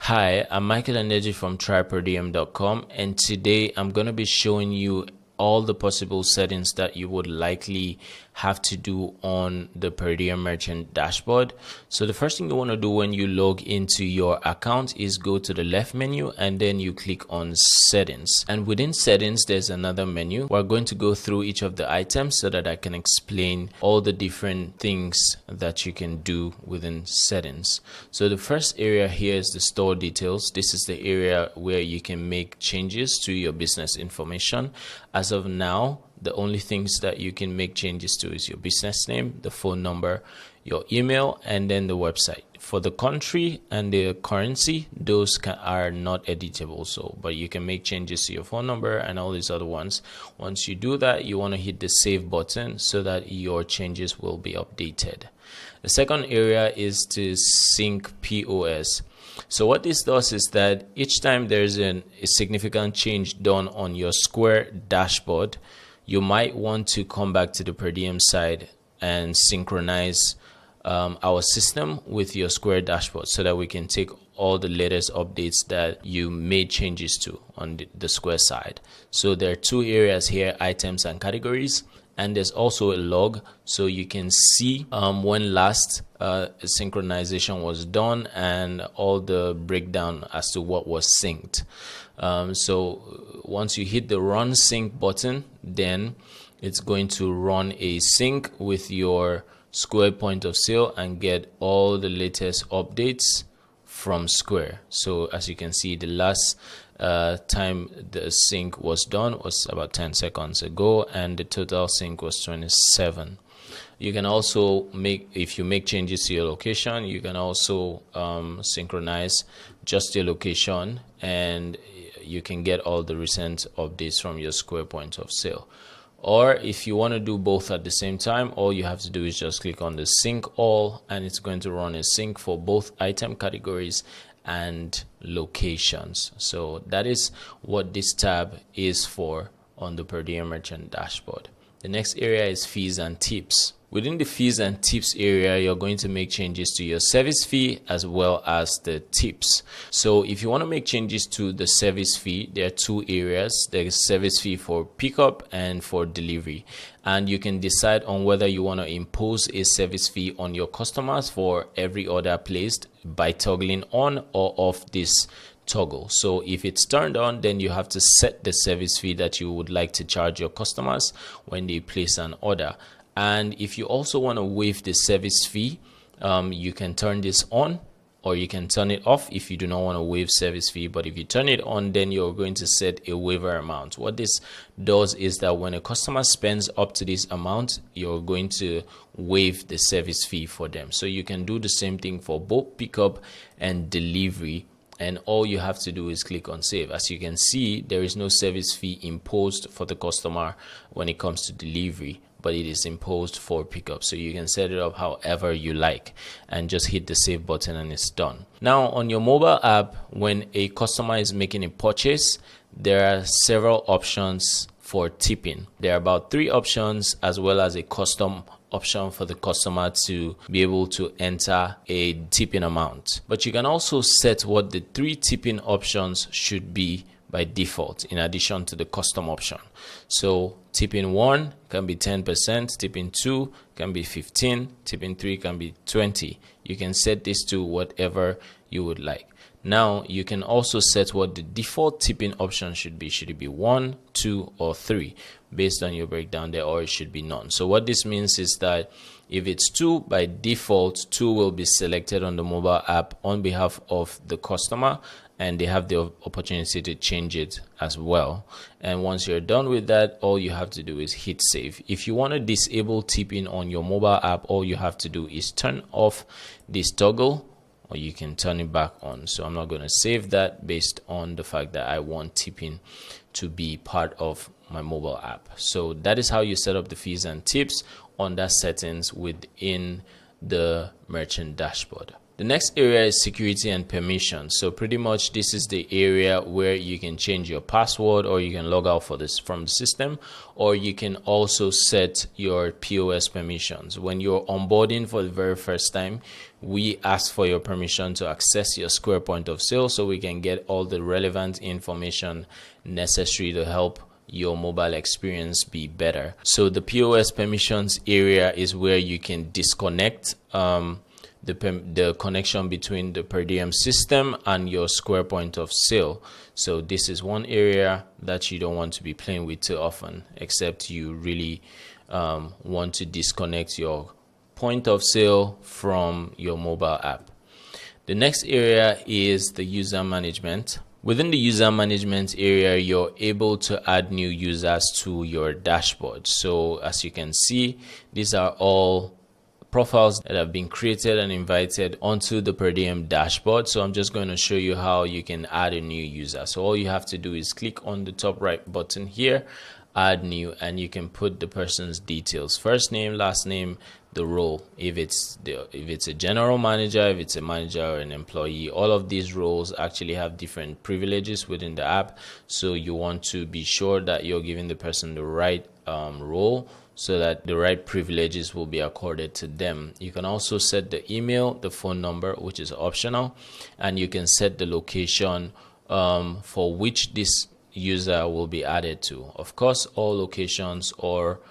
Hi, I'm Michael Energy from tryperdiem.com, and today I'm going to be showing you all the possible settings that you would likely have to do on the Per Diem Merchant dashboard. So the first thing you want to do when you log into your account is go to the left menu and then you click on settings, and within settings there's another menu. We're going to go through each of the items so that I can explain all the different things that you can do within settings. So the first area here is the store details. This is the area where you can make changes to your business information. As of now, the only things that you can make changes to is your business name, the phone number, your email, and then the website. For the country and the currency, those are not editable, but you can make changes to your phone number and all these other ones. Once you do that, you want to hit the save button so that your changes will be updated. The second area is to sync POS. So what this does is that each time there's a significant change done on your Square dashboard, you might want to come back to the Per Diem side and synchronize our system with your Square dashboard so that we can take all the latest updates that you made changes to on the Square side. So there are two areas here, items and categories, and there's also a log so you can see when last synchronization was done and all the breakdown as to what was synced. So once you hit the run sync button, then it's going to run a sync with your Square point of sale and get all the latest updates from Square. So as you can see, the last time the sync was done was about 10 seconds ago, and the total sync was 27. You can also if you make changes to your location, you can also synchronize just your location, and you can get all the recent updates from your Square point of sale. Or if you want to do both at the same time, all you have to do is just click on the sync all, and it's going to run a sync for both item categories and locations. So that is what this tab is for on the Per Diem Merchant dashboard. The next area is fees and tips. Within the fees and tips area, you're going to make changes to your service fee as well as the tips. So if you want to make changes to the service fee, there are two areas. There's service fee for pickup and for delivery. And you can decide on whether you want to impose a service fee on your customers for every order placed by toggling on or off this toggle. So if it's turned on, then you have to set the service fee that you would like to charge your customers when they place an order. And if you also want to waive the service fee, you can turn this on or you can turn it off if you do not want to waive service fee. But if you turn it on, then you're going to set a waiver amount. What this does is that when a customer spends up to this amount, you're going to waive the service fee for them. So you can do the same thing for both pickup and delivery, and all you have to do is click on save. As you can see, there is no service fee imposed for the customer when it comes to delivery, but it is imposed for pickup. So you can set it up however you like and just hit the save button and it's done. Now on your mobile app, when a customer is making a purchase, there are several options for tipping. There are about 3 options, as well as a custom option for the customer to be able to enter a tipping amount. But you can also set what the 3 tipping options should be by default, in addition to the custom option. So tipping 1 can be 10%, tipping 2 can be 15%, tipping 3 can be 20%. You can set this to whatever you would like. Now you can also set what the default tipping option should be. Should it be 1, 2, or 3 based on your breakdown there, or it should be none? So what this means is that if it's 2, by default 2 will be selected on the mobile app on behalf of the customer, and they have the opportunity to change it as well. And once you're done with that, all you have to do is hit save. If you want to disable tipping on your mobile app, all you have to do is turn off this toggle, or you can turn it back on. So I'm not going to save that based on the fact that I want tipping to be part of my mobile app. So that is how you set up the fees and tips on that settings within the merchant dashboard. The next area is security and permission. So pretty much this is the area where you can change your password, or you can log out for this from the system, or you can also set your POS permissions. When you're onboarding for the very first time, we ask for your permission to access your Square point of sale so we can get all the relevant information necessary to help your mobile experience be better. So the POS permissions area is where you can disconnect the connection between the per diem system and your Square point of sale. So this is one area that you don't want to be playing with too often, except you really want to disconnect your point of sale from your mobile app. The next area is the user management. Within the user management area, you're able to add new users to your dashboard. So as you can see, these are all profiles that have been created and invited onto the per diem dashboard. So I'm just going to show you how you can add a new user. So all you have to do is click on the top right button here, add new, and you can put the person's details: first name, last name, the role, if it's a general manager, if it's a manager or an employee. All of these roles actually have different privileges within the app, so you want to be sure that you're giving the person the right role, so that the right privileges will be accorded to them. You can also set the email, the phone number, which is optional, and you can set the location for which this user will be added to. Of course, all locations or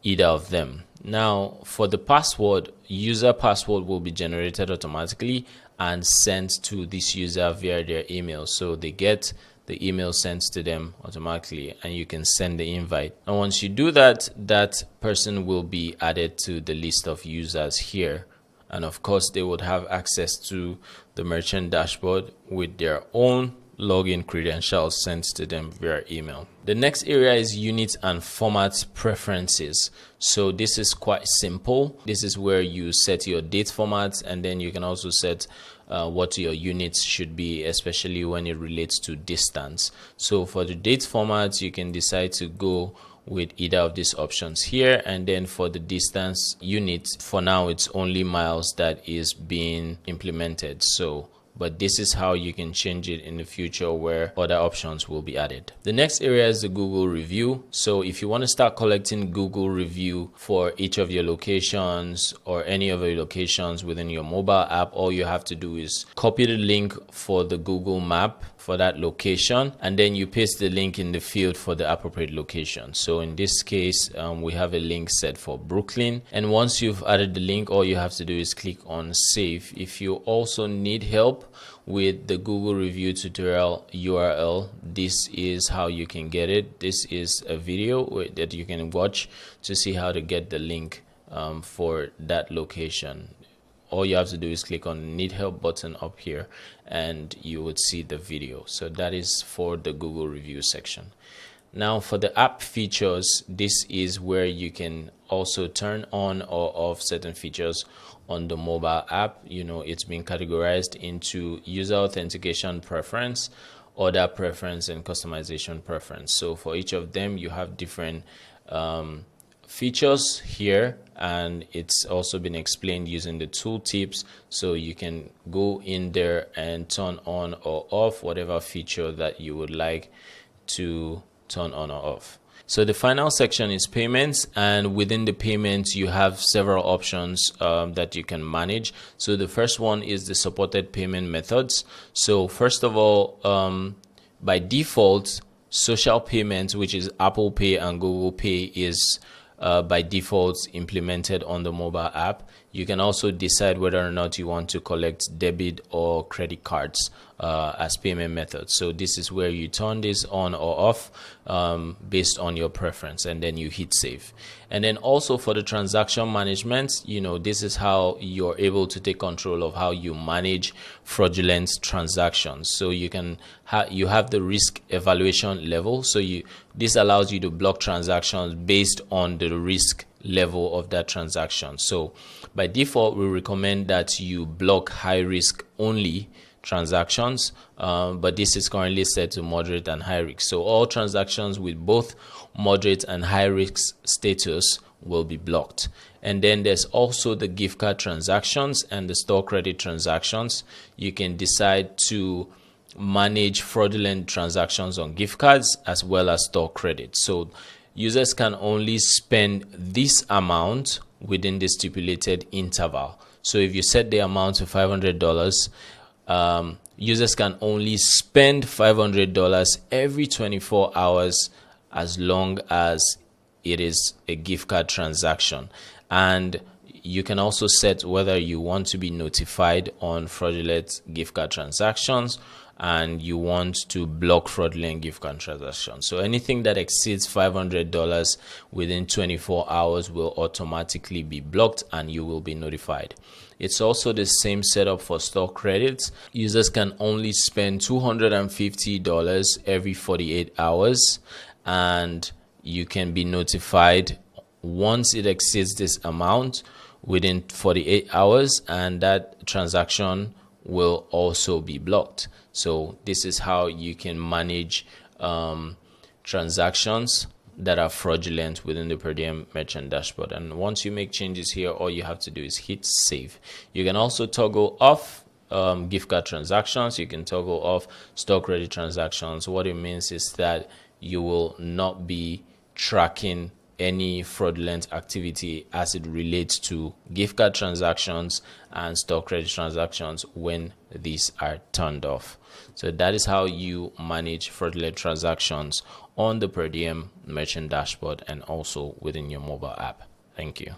either of them. Now, for the password, user password will be generated automatically and sent to this user via their email. So they get the email sent to them automatically, and you can send the invite. And once you do that, that person will be added to the list of users here. And of course, they would have access to the merchant dashboard with their own login credentials sent to them via email. The next area is unit and format preferences. So this is quite simple. This is where you set your date format, and then you can also set what your units should be, especially when it relates to distance. So for the date format, you can decide to go with either of these options here, and then for the distance unit, for now it's only miles that is being implemented. So but this is how you can change it in the future, where other options will be added. The next area is the Google review. So if you want to start collecting Google review for each of your locations or any of your locations within your mobile app, all you have to do is copy the link for the Google map for that location, and then you paste the link in the field for the appropriate location. So in this case, we have a link set for Brooklyn, and once you've added the link, all you have to do is click on save. If you also need help with the Google review tutorial URL, this is how you can get it. This is a video that you can watch to see how to get the link for that location. All you have to do is click on the need help button up here and you would see the video. So that is for the Google review section. Now for the app features, this is where you can also turn on or off certain features on the mobile app. You know, it's been categorized into user authentication preference, order preference, and customization preference. So for each of them, you have different features here, and it's also been explained using the tooltips, so you can go in there and turn on or off whatever feature that you would like to turn on or off. So the final section is payments, and within the payments you have several options that you can manage. So the first one is the supported payment methods. So first of all, by default, social payments, which is Apple Pay and Google Pay, is by default implemented on the mobile app. You can also decide whether or not you want to collect debit or credit cards as payment methods. So this is where you turn this on or off based on your preference, and then you hit save. And then also for the transaction management, you know, this is how you're able to take control of how you manage fraudulent transactions. So you can you have the risk evaluation level. So this allows you to block transactions based on the risk level of that transaction. So by default, we recommend that you block high risk only transactions, but this is currently set to moderate and high risk. So all transactions with both moderate and high risk status will be blocked. And then there's also the gift card transactions and the store credit transactions. You can decide to manage fraudulent transactions on gift cards as well as store credit. So users can only spend this amount within the stipulated interval. So if you set the amount to $500, users can only spend $500 every 24 hours as long as it is a gift card transaction. And you can also set whether you want to be notified on fraudulent gift card transactions and you want to block fraudulent gift card transactions. So anything that exceeds $500 within 24 hours will automatically be blocked and you will be notified. It's also the same setup for store credits. Users can only spend $250 every 48 hours and you can be notified once it exceeds this amount within 48 hours, and that transaction will also be blocked. So this is how you can manage transactions that are fraudulent within the Per Diem merchant dashboard. And once you make changes here, all you have to do is hit save. You can also toggle off gift card transactions. You can toggle off store credit transactions. What it means is that you will not be tracking any fraudulent activity as it relates to gift card transactions and store credit transactions when these are turned off. So that is how you manage fraudulent transactions on the Per Diem merchant dashboard and also within your mobile app. Thank you.